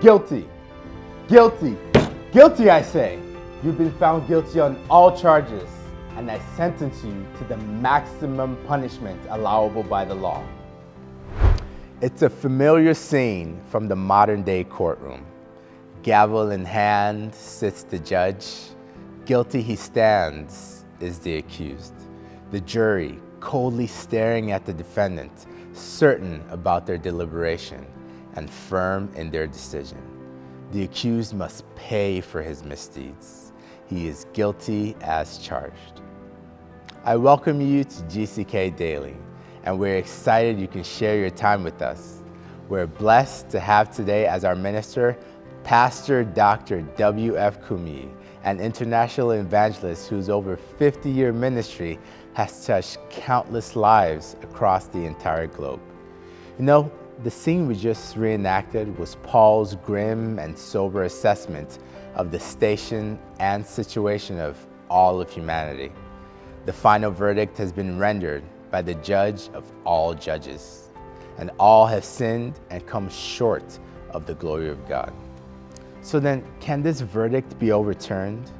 Guilty. Guilty. Guilty, I say. You've been found guilty on all charges, and I sentence you to the maximum punishment allowable by the law. It's a familiar scene from the modern-day courtroom. Gavel in hand sits the judge. Guilty he stands is the accused. The jury coldly staring at the defendant, certain about their deliberation and firm in their decision. The accused must pay for his misdeeds. He is guilty as charged. I welcome you to GCK Daily, and we're excited you can share your time with us. We're blessed to have today as our minister, Pastor Dr. W.F. Kumuyi, an international evangelist whose over 50-year ministry has touched countless lives across the entire globe. You know, the scene we just reenacted was Paul's grim and sober assessment of the station and situation of all of humanity. The final verdict has been rendered by the judge of all judges, and all have sinned and come short of the glory of God. So then, can this verdict be overturned?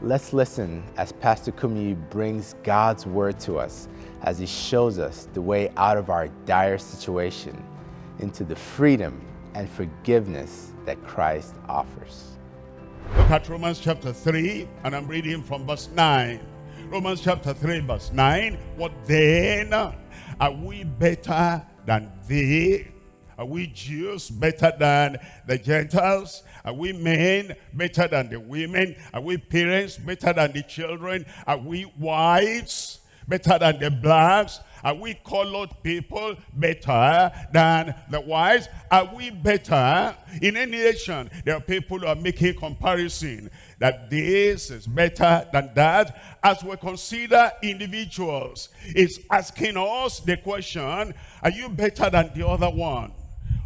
Let's listen as Pastor Kumuyi brings God's word to us as he shows us the way out of our dire situation into the freedom and forgiveness that Christ offers. Look at Romans chapter 3, and I'm reading from verse 9. Romans chapter 3, verse 9. What then? Are we better than they? Are we Jews better than the Gentiles? Are we men better than the women? Are we parents better than the children? Are we whites better than the blacks? Are we colored people better than the whites? Are we better in any nation? There are people who are making comparison that this is better than that. As we consider individuals, it's asking us the question, are you better than the other one?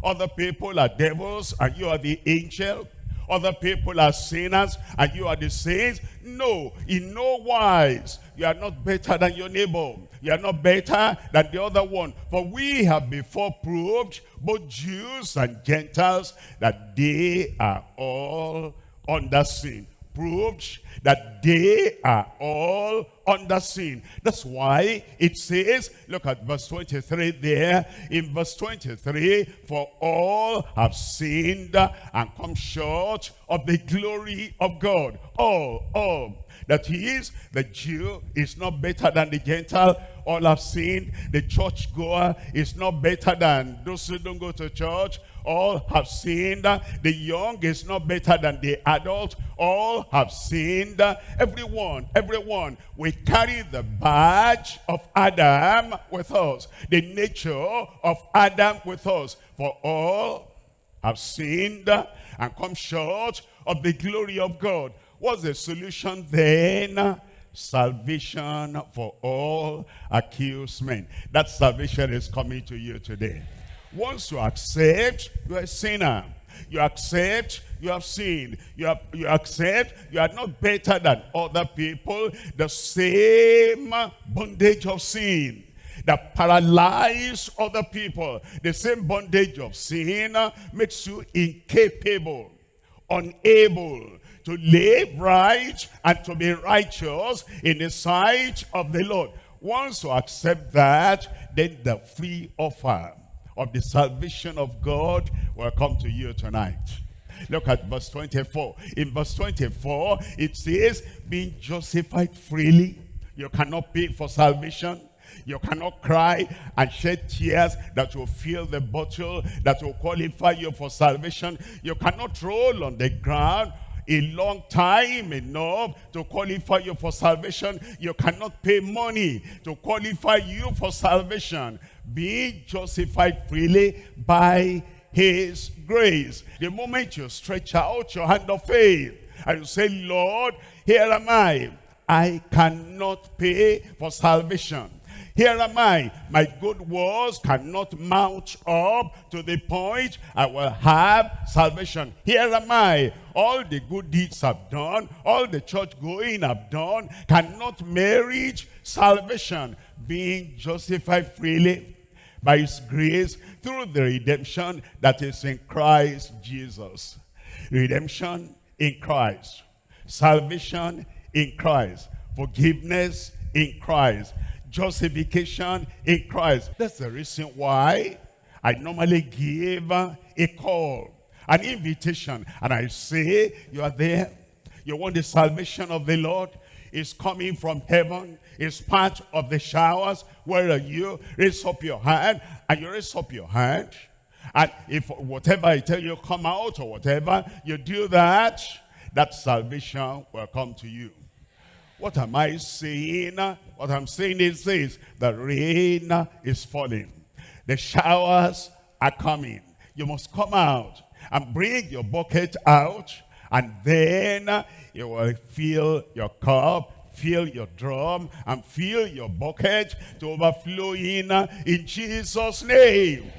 Other people are devils and you are the angel. Other people are sinners and you are the saints. No, in no wise. You are not better than your neighbor. You are not better than the other one. For we have before proved, both Jews and Gentiles, that they are all under sin. Proved that they are all under sin. That's why it says, look at verse 23 there. In verse 23, for all have sinned and come short of the glory of God. All. That is, the Jew is not better than the Gentile. All have sinned. The churchgoer is not better than those who don't go to church. All have sinned. The young is not better than the adult. All have sinned. Everyone, we carry the badge of Adam with us, the nature of Adam with us. For all have sinned and come short of the glory of God. What's the solution then? Salvation for all accused men. That salvation is coming to you today. Once you accept, you are a sinner. You accept, you have sinned. You accept, you are not better than other people. The same bondage of sin that paralyzes other people, the same bondage of sin makes you incapable, unable to live right and to be righteous in the sight of the Lord. Once you accept that, then the free offer of the salvation of God will come to you tonight. Look at verse 24. In verse 24, it says, being justified freely. You cannot pay for salvation. You cannot cry and shed tears that will fill the bottle, that will qualify you for salvation. You cannot roll on the ground a long time enough to qualify you for salvation. You cannot pay money to qualify you for salvation. Be justified freely by his grace. The moment you stretch out your hand of faith and you say, Lord, here am I cannot pay for salvation. Here am I. My good works cannot mount up to the point I will have salvation. Here am I. All the good deeds I've done, all the church going I've done, cannot merit salvation. Being justified freely by his grace through the redemption that is in Christ Jesus. Redemption in Christ. Salvation in Christ. Forgiveness in Christ. Justification in Christ. That's the reason why I normally give a call, an invitation, and I say, you are there, you want the salvation of the Lord, it's coming from heaven, it's part of the showers. Where are you? Raise up your hand, and you raise up your hand, and if whatever I tell you come out, or whatever, you do that, that salvation will come to you. What am I saying? What I'm saying is this: the rain is falling. The showers are coming. You must come out and bring your bucket out, and then you will fill your cup, fill your drum, and fill your bucket to overflowing in Jesus' name.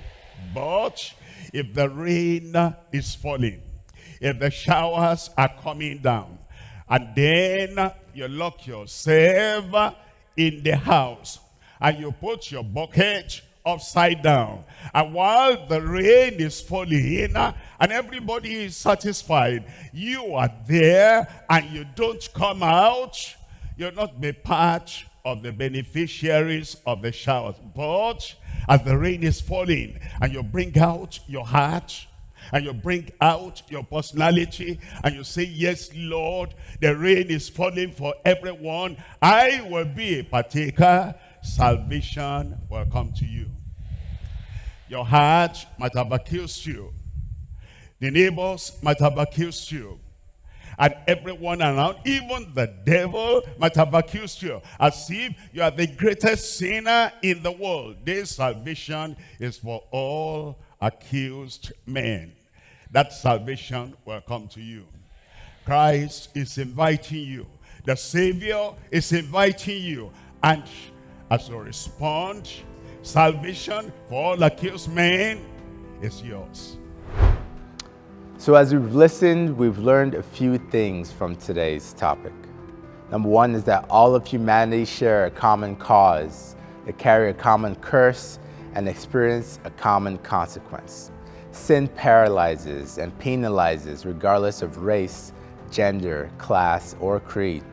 But if the rain is falling, if the showers are coming down, and then you lock yourself in the house, and you put your bucket upside down, and while the rain is falling and everybody is satisfied, you are there and you don't come out, you'll not be part of the beneficiaries of the showers. But as the rain is falling and you bring out your heart, and you bring out your personality, and you say, yes, Lord, the rain is falling for everyone, I will be a partaker, salvation will come to you. Your heart might have accused you. The neighbors might have accused you. And everyone around, even the devil, might have accused you, as if you are the greatest sinner in the world. This salvation is for all accused men. That salvation will come to you. Christ is inviting you. The Savior is inviting you. And as you respond, salvation for all accused men is yours. So as we've listened, we've learned a few things from today's topic. Number one is that all of humanity share a common cause, they carry a common curse, and experience a common consequence. Sin paralyzes and penalizes regardless of race, gender, class, or creed.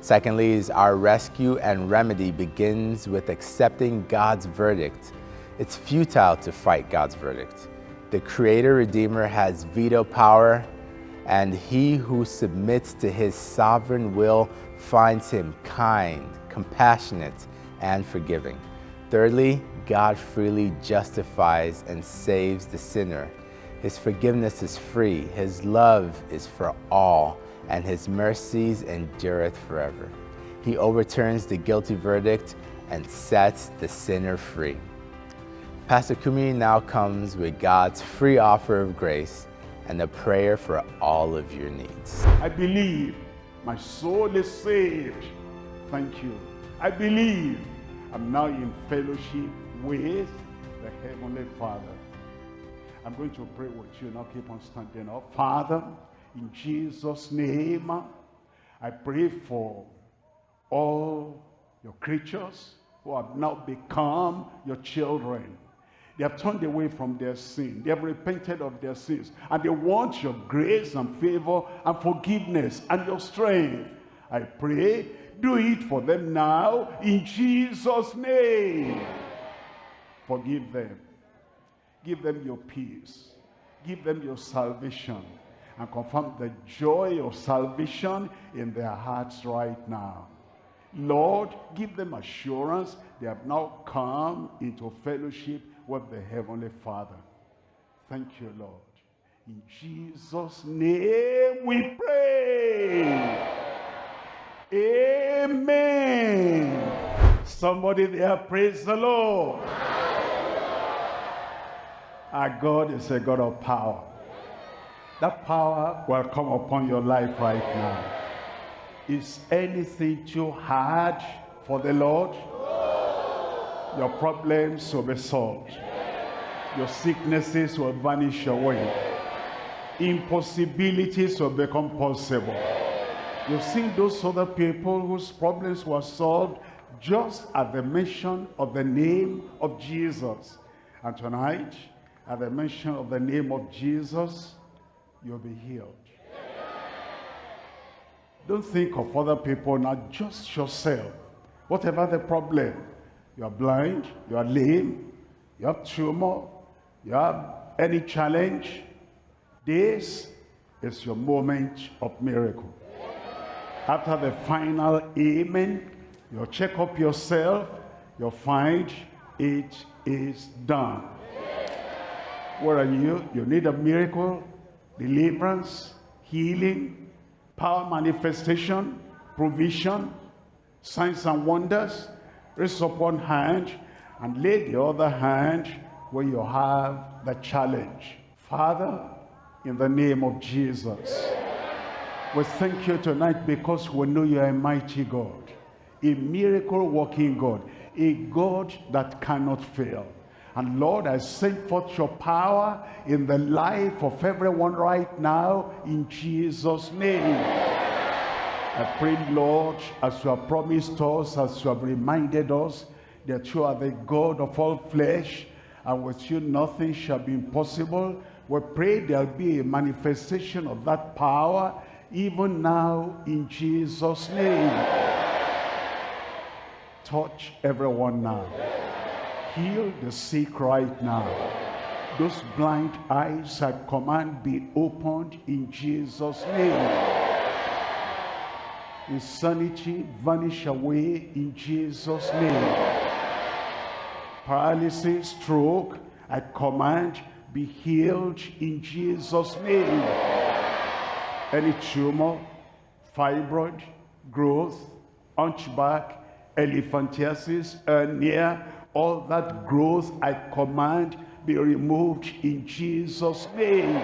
Secondly, is our rescue and remedy begins with accepting God's verdict. It's futile to fight God's verdict. The Creator Redeemer has veto power, and he who submits to his sovereign will finds him kind, compassionate, and forgiving. Thirdly, God freely justifies and saves the sinner. His forgiveness is free, his love is for all, and his mercies endureth forever. He overturns the guilty verdict and sets the sinner free. Pastor Kumuyi now comes with God's free offer of grace and a prayer for all of your needs. I believe my soul is saved. Thank you. I believe I'm now in fellowship with the Heavenly Father. I'm going to pray with you. Now keep on standing up. Father, in Jesus' name, I pray for all your creatures who have now become your children. They have turned away from their sin. They have repented of their sins. And they want your grace and favor and forgiveness and your strength. I pray, do it for them now in Jesus' name. Forgive them. Give them your peace. Give them your salvation. And confirm the joy of salvation in their hearts right now. Lord, give them assurance they have now come into fellowship with the Heavenly Father. Thank you, Lord. In Jesus' name we pray. Amen. Somebody there, praise the Lord. Our God is a God of power. That power will come upon your life right now. Is anything too hard for the Lord? Your problems will be solved. Your sicknesses will vanish away. Impossibilities will become possible. You've seen those other people whose problems were solved just at the mention of the name of Jesus. And tonight, at the mention of the name of Jesus, you'll be healed. Don't think of other people, not just yourself. Whatever the problem, you are blind, you are lame, you have tumor, you have any challenge, this is your moment of miracle. After the final amen, you'll check up yourself, you'll find it is done. Where are you? You need a miracle, deliverance, healing, power manifestation, provision, signs and wonders. Raise up one hand and lay the other hand where you have the challenge. Father, in the name of Jesus, we thank you tonight because we know you are a mighty God, a miracle working God, a God that cannot fail. And Lord, I send forth your power in the life of everyone right now in Jesus' name. I pray, Lord, as you have promised us, as you have reminded us, that you are the God of all flesh, and with you nothing shall be impossible. We pray there'll be a manifestation of that power even now in Jesus' name. Touch everyone now. Heal the sick right now. Those blind eyes I command be opened in Jesus' name. Insanity vanish away in Jesus' name. Paralysis, stroke, I command be healed in Jesus' name. Any tumor, fibroid, growth, hunchback, elephantiasis, hernia, all that growth I command be removed in Jesus' name.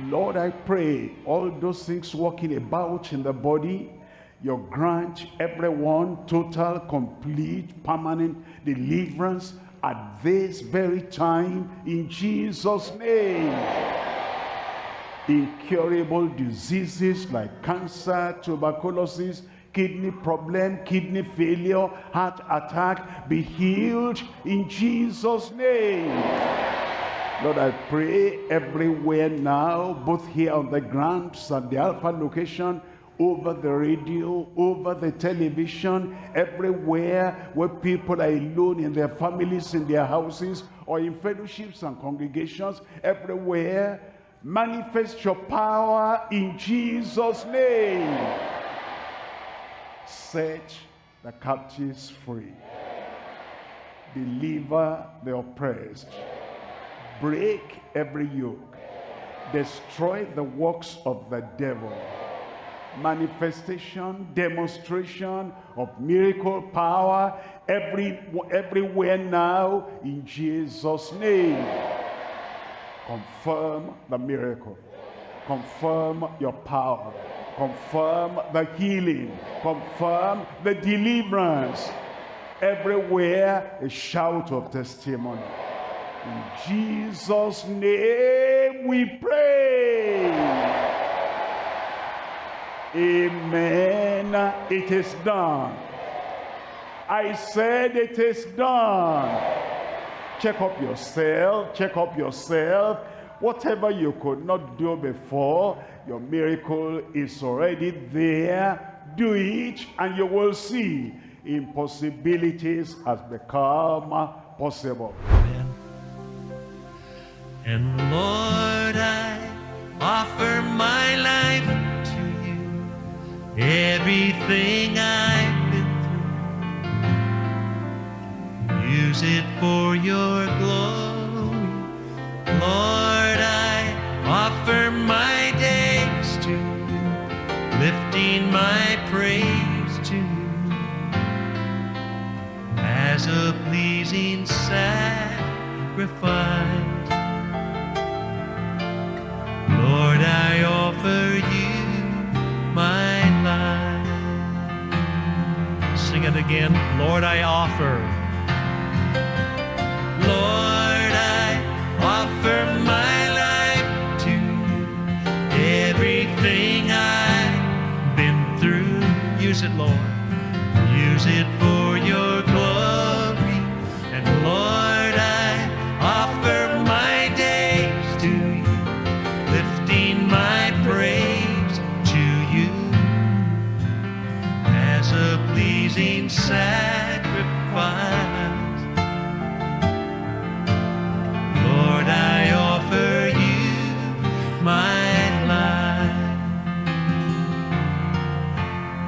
Lord, I pray all those things working about in the body, you grant everyone total, complete, permanent deliverance at this very time in Jesus' name. Incurable diseases like cancer, tuberculosis, kidney problem, kidney failure, heart attack, be healed in Jesus' name. Lord, I pray everywhere now, both here on the grounds at the Alpha location, over the radio, over the television, everywhere where people are alone in their families, in their houses, or in fellowships and congregations, everywhere, manifest your power in Jesus' name. Set the captives free. Deliver the oppressed. Break every yoke. Destroy the works of the devil. Manifestation, demonstration of miracle power everywhere now in Jesus' name. Confirm the miracle. Confirm your power. Confirm the healing. Confirm the deliverance. Everywhere a shout of testimony. In Jesus' name we pray. Amen. It is done. I said it is done. Check up yourself. Check up yourself. Whatever you could not do before, your miracle is already there. Do it and you will see impossibilities has become possible. Amen. And Lord, I offer my life to you. Everything I've been through, use it for your glory. Lord, I offer my days to you, lifting my praise to you as a pleasing sacrifice. Lord, I offer you my life. Sing it again. Lord, I offer. Lord, I offer my life to you. Everything I've been through, use it, Lord. use it for your glory. And Lord, I offer my days to you, lifting my praise to you as a pleasing sacrifice. Lord, I offer you my life.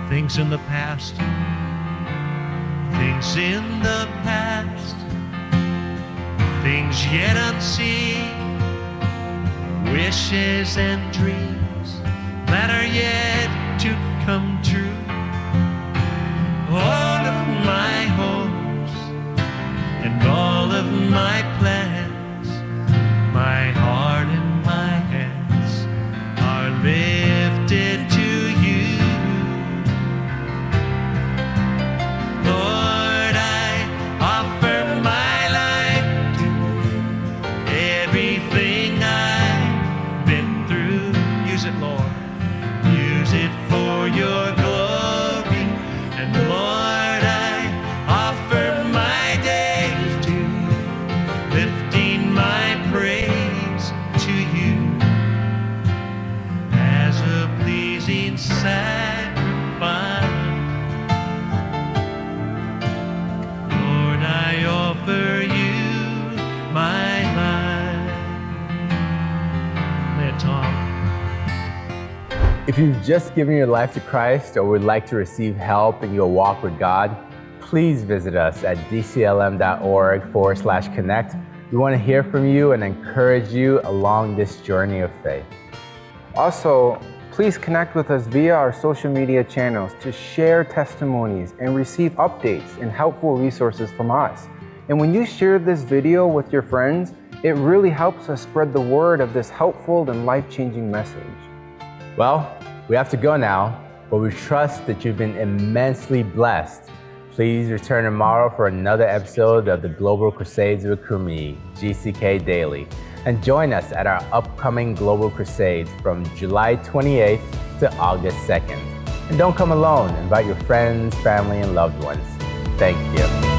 Things in the past, things in the past, things yet unseen, wishes and dreams that are yet to come true. All of my hopes and all of my plans, my heart and my hands are lifted to you. Lord, I offer my life to you. Everything I've been through, use it, Lord. Use it for your glory. And Lord, I offer my days to you, lifting my praise to you as a pleasing sacrifice. Lord, I offer you my life. Lay it, Tom. If you've just given your life to Christ or would like to receive help in your walk with God, please visit us at dclm.org/connect. We want to hear from you and encourage you along this journey of faith. Also, please connect with us via our social media channels to share testimonies and receive updates and helpful resources from us. And when you share this video with your friends, it really helps us spread the word of this helpful and life-changing message. Well, we have to go now, but we trust that you've been immensely blessed. Please return tomorrow for another episode of the Global Crusades with Kumuyi, GCK Daily, and join us at our upcoming Global Crusades from July 28th to August 2nd. And don't come alone, invite your friends, family, and loved ones. Thank you.